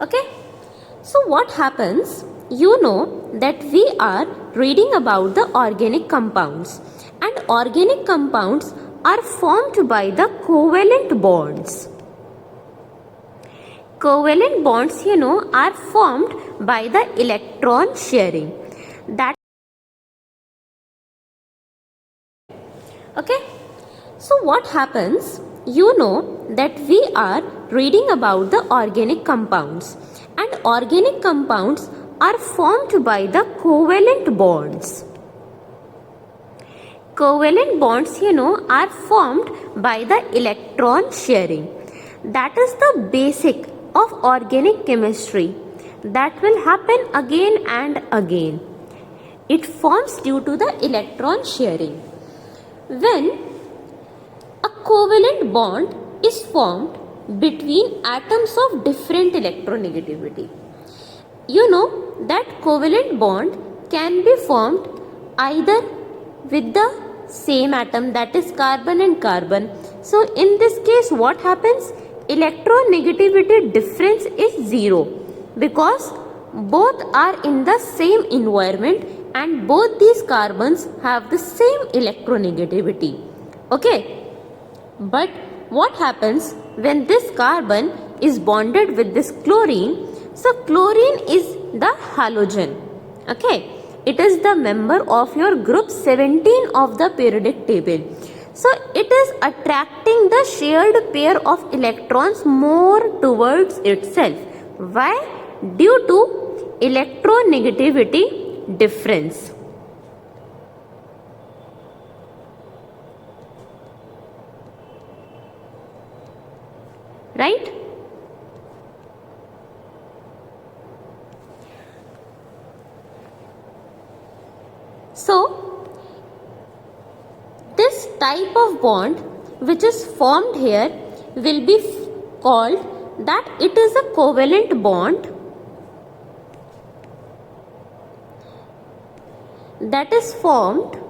Okay, so what happens? You know that we are reading about the organic compounds, and organic compounds are formed by the covalent bonds. Covalent bonds, are formed by the electron sharing. Okay, so what happens? You know that we are reading about the organic compounds, and organic compounds are formed by the covalent bonds. Covalent bonds, are formed by the electron sharing. That is the basic of organic chemistry that will happen again and again. It forms due to the electron sharing. When a covalent bond is formed between atoms of different electronegativity, you know that covalent bond can be formed either with the same atom, that is carbon and carbon. So in this case what happens? Electronegativity difference is 0 because both are in the same environment and both these carbons have the same electronegativity. Okay, but what happens when this carbon is bonded with this chlorine? So chlorine is the halogen. Okay, it is the member of your group 17 of the periodic table. So it is attracting the shared pair of electrons more towards itself. Why? Due to electronegativity difference. Right? So this type of bond which is formed here will be called that it is a covalent bond that is formed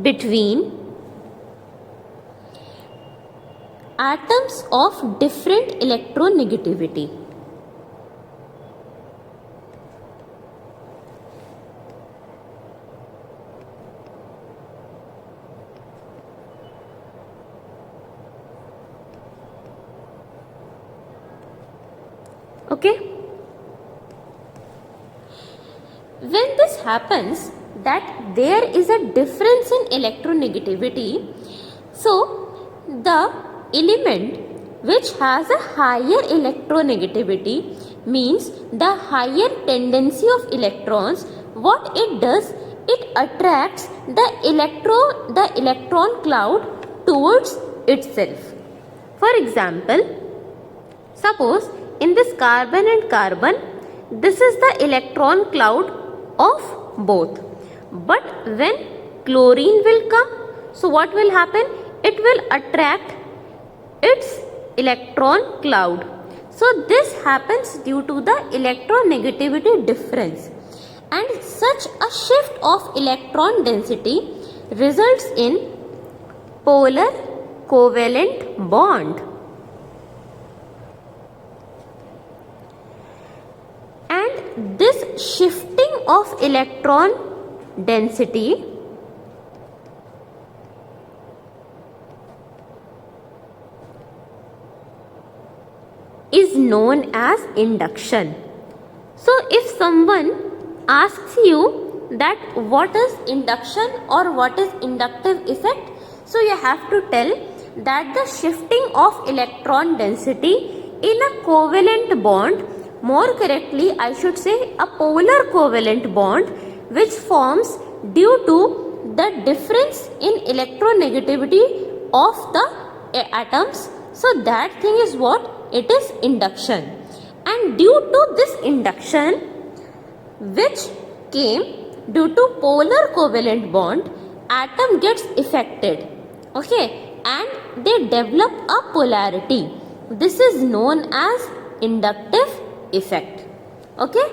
between atoms of different electronegativity. Okay, when this happens that there is a difference in electronegativity, so the element which has a higher electronegativity means the higher tendency of electrons, what it does, it attracts the electron cloud towards itself. For example, suppose in this carbon and carbon, this is the electron cloud of both. But when chlorine will come, so what will happen? It will attract its electron cloud. So this happens due to the electronegativity difference, and such a shift of electron density results in polar covalent bond. And this shifting of electron density is known as induction. So if someone asks you that what is induction or what is inductive effect, so you have to tell that the shifting of electron density in a covalent bond, more correctly I should say a polar covalent bond, which forms due to the difference in electronegativity of the atoms. So that thing is what? It is induction. And due to this induction, which came due to polar covalent bond, atom gets affected. Okay, and they develop a polarity. This is known as inductive effect. Okay.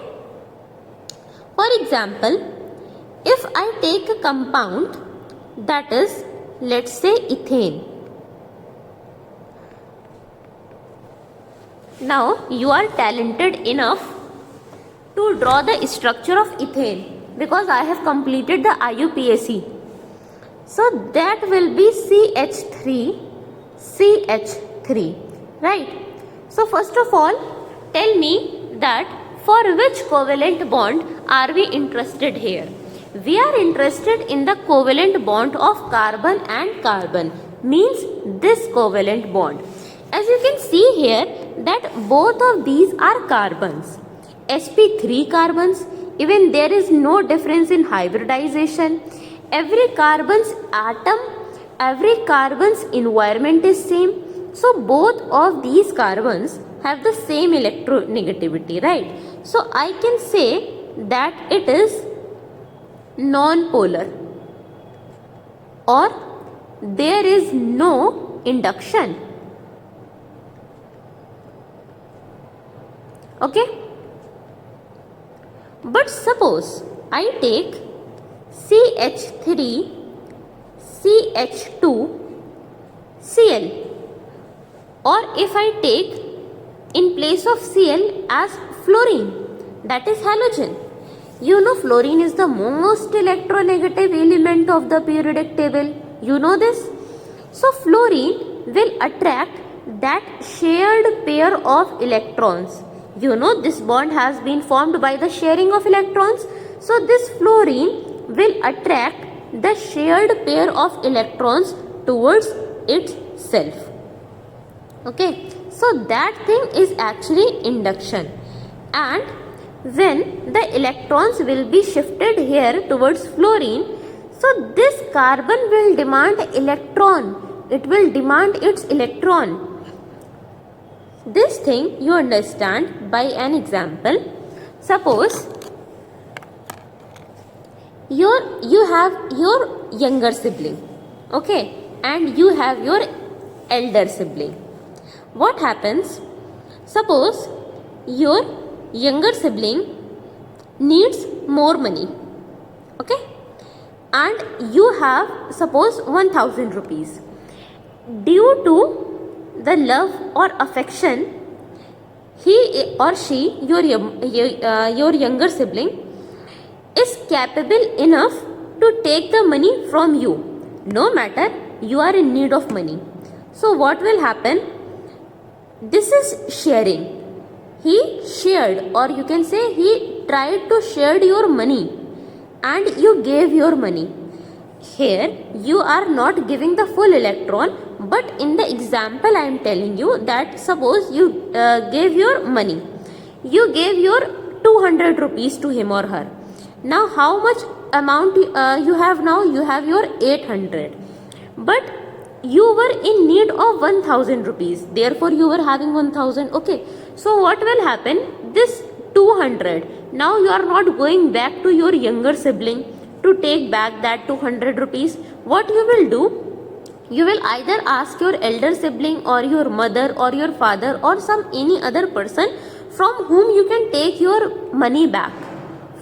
For example, if I take a compound that is, let's say, ethane. Now you are talented enough to draw the structure of ethane because I have completed the IUPAC. So that will be CH3, CH3, right? So first of all, tell me that for which covalent bond are we interested here? We are interested in the covalent bond of carbon and carbon, means this covalent bond. As you can see here that both of these are carbons, sp3 carbons, even there is no difference in hybridization. Every carbon's atom, every carbon's environment is same. So both of these carbons have the same electronegativity, right? So I can say that it is non-polar, or there is no induction. Okay? But suppose I take CH3, CH2, Cl, or if I take in place of Cl as fluorine, that is halogen. You know fluorine is the most electronegative element of the periodic table. You know this? So fluorine will attract that shared pair of electrons. You know this bond has been formed by the sharing of electrons. So this fluorine will attract the shared pair of electrons towards itself. Okay, so that thing is actually induction. And when the electrons will be shifted here towards fluorine, so this carbon will demand electron. It will demand its electron. This thing you understand by an example. Suppose you have your younger sibling, okay, and you have your elder sibling. What happens? Suppose your younger sibling needs more money, okay, and you have suppose 1000 rupees. Due to the love or affection, he or she, your younger sibling, is capable enough to take the money from you, no matter you are in need of money. So what will happen? This is sharing. He shared, or you can say he tried to share your money and you gave your money. Here you are not giving the full electron, but in the example I am telling you that suppose you gave your money. You gave your 200 rupees to him or her. Now how much amount you have now? You have your 800. But you were in need of 1000 rupees. Therefore you were having 1000. Okay. So what will happen? This 200. Now you are not going back to your younger sibling to take back that 200 rupees. What you will do? You will either ask your elder sibling or your mother or your father or any other person from whom you can take your money back,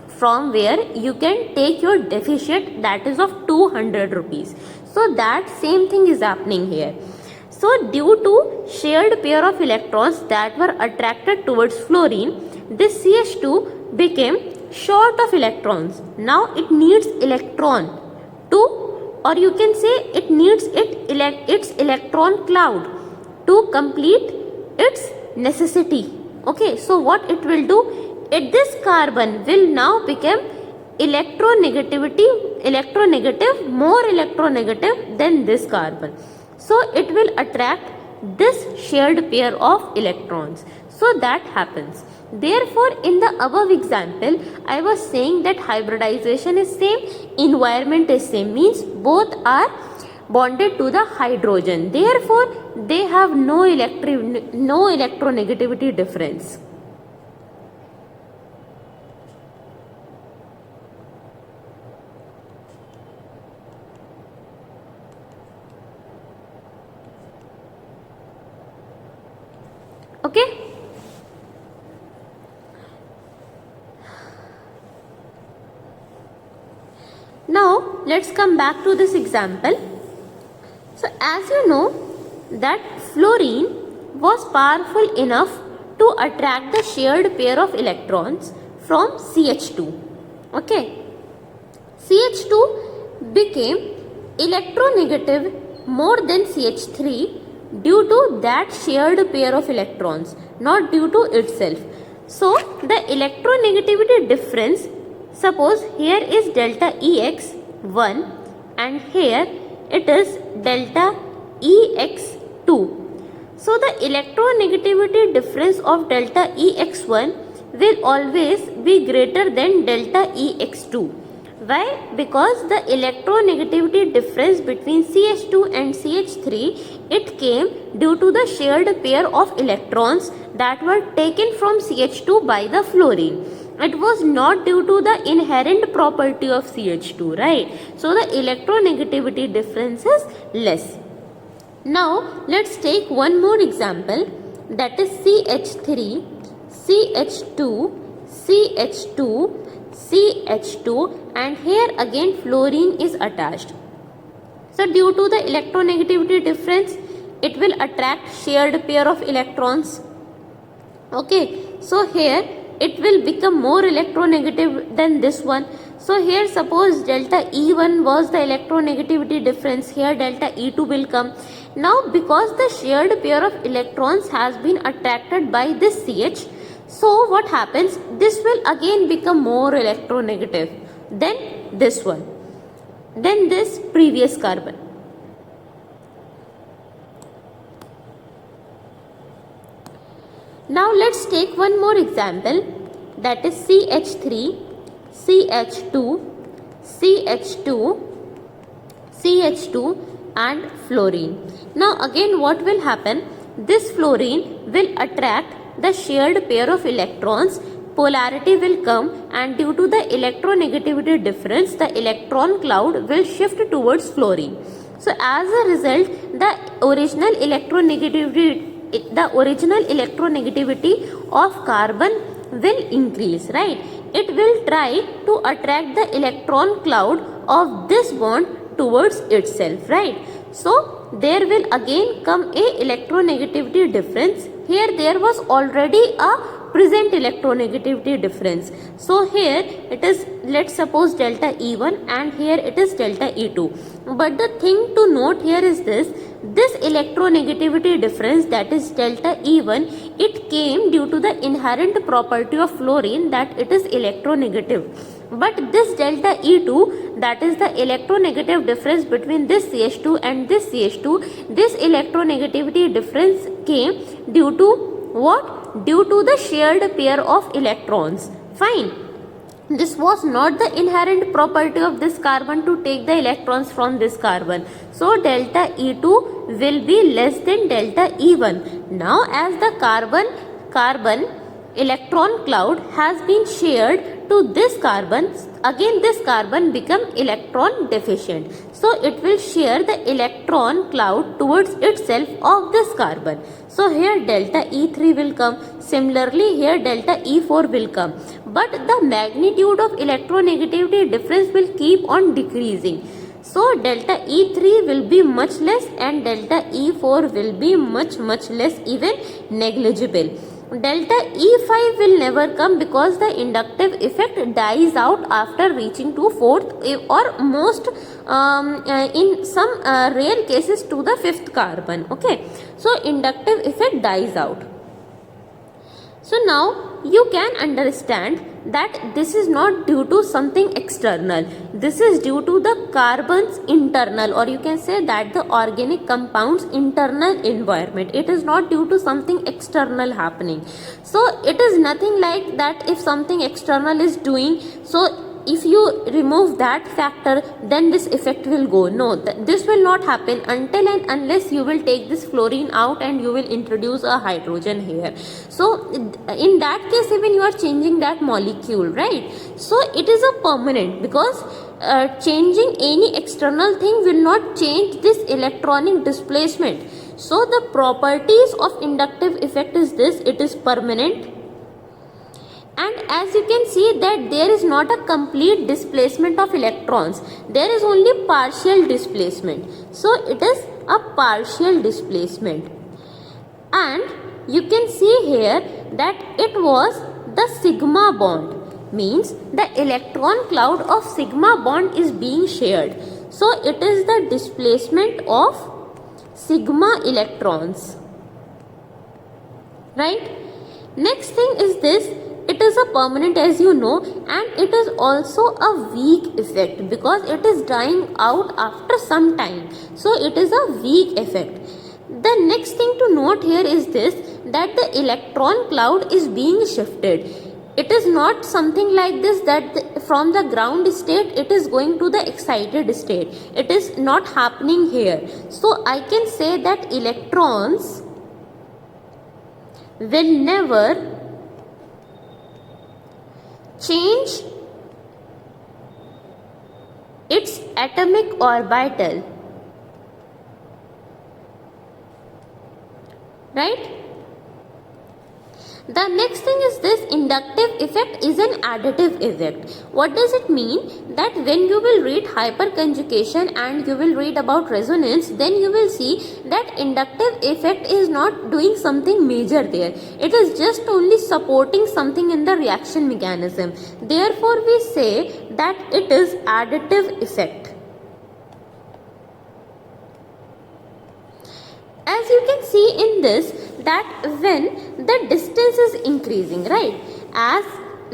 from where you can take your deficit, that is of 200 rupees. So that same thing is happening here. So due to shared pair of electrons that were attracted towards fluorine, this CH2 became short of electrons. Now it needs electron to, or you can say it needs its electron cloud to complete its necessity. Okay, so what it will do? This carbon will now become electronegative, more electronegative than this carbon. So it will attract this shared pair of electrons. So that happens. Therefore, in the above example, I was saying that hybridization is same, environment is same, means both are bonded to the hydrogen. Therefore, they have no electronegativity difference. Okay. let's come back to this example. So as you know that fluorine was powerful enough to attract the shared pair of electrons from CH2. Okay, CH2 became electronegative more than CH3 due to that shared pair of electrons, not due to itself. So the electronegativity difference, suppose here is delta EX1 and here it is delta EX2. So the electronegativity difference of delta EX1 will always be greater than delta EX2. Why? Because the electronegativity difference between CH2 and CH3, it came due to the shared pair of electrons that were taken from CH2 by the fluorine. It was not due to the inherent property of CH2, right? So the electronegativity difference is less. Now let's take one more example, that is CH3, CH2, CH2, CH2, and here again fluorine is attached. So due to the electronegativity difference, it will attract shared pair of electrons. Okay, so here it will become more electronegative than this one. So here suppose delta E1 was the electronegativity difference, here delta E2 will come. Now because the shared pair of electrons has been attracted by this CH, so what happens, this will again become more electronegative than this one, than this previous carbon. Now let's take one more example, that is CH3, CH2, CH2, CH2 and fluorine. Now again what will happen, this fluorine will attract the shared pair of electrons, polarity will come, and due to the electronegativity difference, the electron cloud will shift towards fluorine. So as a result, the original electronegativity of carbon will increase, right? It will try to attract the electron cloud of this bond towards itself, right? So there will again come a electronegativity difference. Here there was already a present electronegativity difference. So here it is, let's suppose delta E1 and here it is delta E2. But the thing to note here is this electronegativity difference, that is delta E1, it came due to the inherent property of fluorine that it is electronegative. But this delta E2, that is the electronegative difference between this CH2 and this CH2, this electronegativity difference came due to what? Due to the shared pair of electrons. Fine. This was not the inherent property of this carbon to take the electrons from this carbon. So delta E2 will be less than delta E1. Now as the carbon electron cloud has been shared to this carbon, again this carbon become electron deficient. So it will share the electron cloud towards itself of this carbon. So here delta E3 will come. Similarly here delta E4 will come. But the magnitude of electronegativity difference will keep on decreasing. So delta E3 will be much less and delta E4 will be much less, even negligible. Delta E5 will never come because the inductive effect dies out after reaching to fourth or most in some rare cases to the fifth carbon. Okay, so inductive effect dies out. So now you can understand that this is not due to something external. This is due to the carbon's internal, or you can say that the organic compound's internal environment. It is not due to something external happening. So it is nothing like that if something external is doing, so if you remove that factor then this effect will go. No, this will not happen until and unless you will take this fluorine out and you will introduce a hydrogen here. So in that case even you are changing that molecule, right? So it is a permanent, because changing any external thing will not change this electronic displacement. So the properties of inductive effect is this: it is permanent, And as you can see that there is not a complete displacement of electrons, there is only partial displacement. So it is a partial displacement. And you can see here that it was the sigma bond, means the electron cloud of sigma bond is being shared. So it is the displacement of sigma electrons, right? Next thing is this, it is a permanent, as you know, and it is also a weak effect because it is dying out after some time. So it is a weak effect. The next thing to note here is this, that the electron cloud is being shifted. It is not something like this that from the ground state it is going to the excited state. It is not happening here. So I can say that electrons will never change its atomic orbital, right? The next thing is this, inductive effect is an additive effect. What does it mean? That when you will read hyperconjugation and you will read about resonance, then you will see that inductive effect is not doing something major there. It is just only supporting something in the reaction mechanism. Therefore, we say that it is additive effect. As you can see in this, that when the distance is increasing, right, as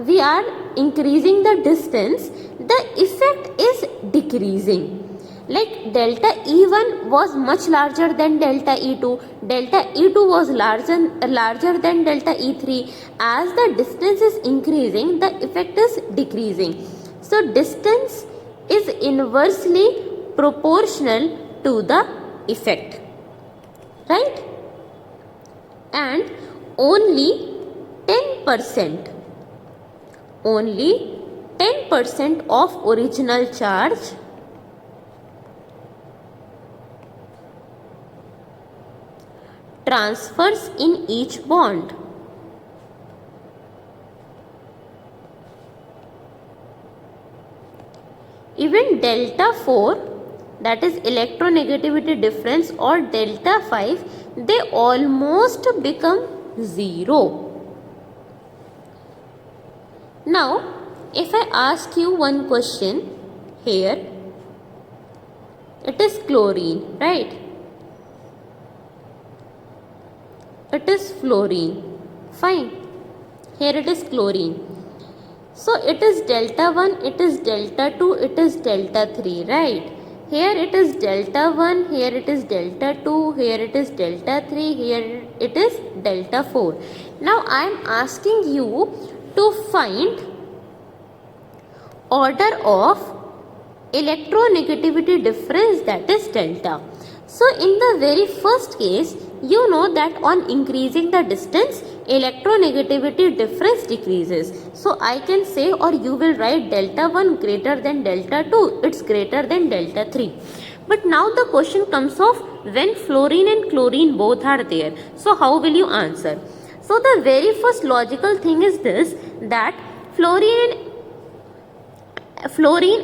we are increasing the distance, the effect is decreasing. Like delta E1 was much larger than delta E2, delta E2 was larger than delta E3. As the distance is increasing, the effect is decreasing. So distance is inversely proportional to the effect, right? And only 10% of original charge transfers in each bond. Even delta 4, that is electronegativity difference, or delta 5, they almost become 0. Now, if I ask you one question here, it is chlorine, right? It is fluorine. Fine. Here it is chlorine. So it is delta 1, it is delta 2, it is delta 3, right? Here it is delta 1, here it is delta 2, here it is delta 3, here it is delta 4. Now I am asking you to find order of electronegativity difference, that is delta. So in the very first case, you know that on increasing the distance, electronegativity difference decreases. So I can say, or you will write delta 1 greater than delta 2, it's greater than delta 3. But now the question comes of when fluorine and chlorine both are there. So how will you answer? So the very first logical thing is this, that fluorine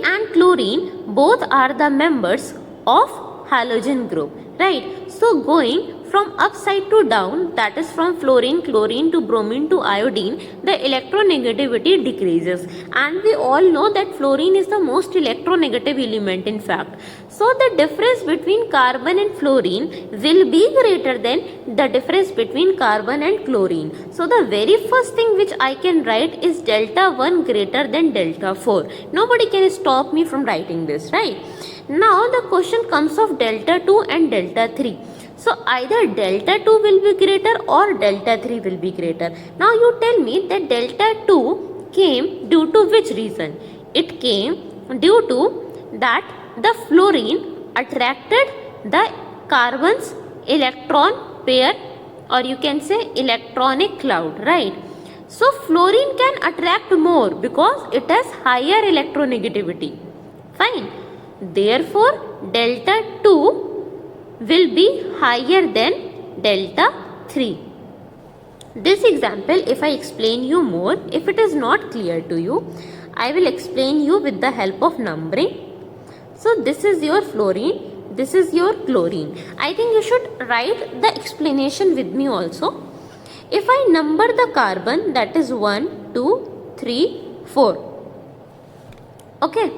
and chlorine both are the members of halogen group, right? So going from upside to down, that is from fluorine, chlorine to bromine to iodine, the electronegativity decreases. And we all know that fluorine is the most electronegative element in fact. So the difference between carbon and fluorine will be greater than the difference between carbon and chlorine. So the very first thing which I can write is delta 1 greater than delta 4. Nobody can stop me from writing this, right? Now the question comes of delta 2 and delta 3. So either delta 2 will be greater or delta 3 will be greater. Now you tell me that delta 2 came due to which reason? It came due to that the fluorine attracted the carbon's electron pair, or you can say electronic cloud, right? So fluorine can attract more because it has higher electronegativity. Fine. Therefore, delta 2 will be higher than delta 3. This example, if I explain you more, if it is not clear to you, I will explain you with the help of numbering. So this is your fluorine, this is your chlorine. I think you should write the explanation with me also. If I number the carbon, that is 1, 2, 3, 4. Okay.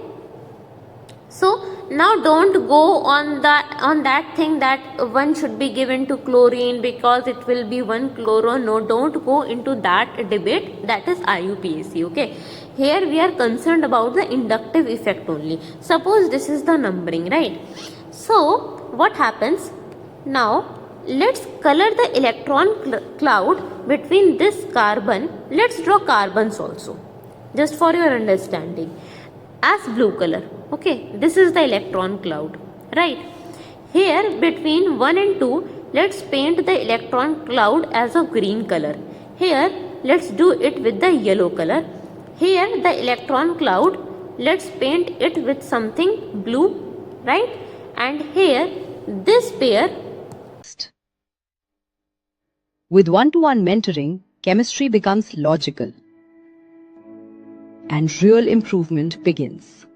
So now don't go on that thing that one should be given to chlorine because it will be one chloro. No, don't go into that debate. That is IUPAC. Okay. Here we are concerned about the inductive effect only. Suppose this is the numbering, right? So what happens? Now let's color the electron cloud between this carbon. Let's draw carbons also, just for your understanding, as blue color. Okay, this is the electron cloud, right? Here between 1 and 2, let's paint the electron cloud as a green color. Here let's do it with the yellow color. Here the electron cloud, let's paint it with something blue, right? And here this pair. With one-to-one mentoring, chemistry becomes logical and real improvement begins.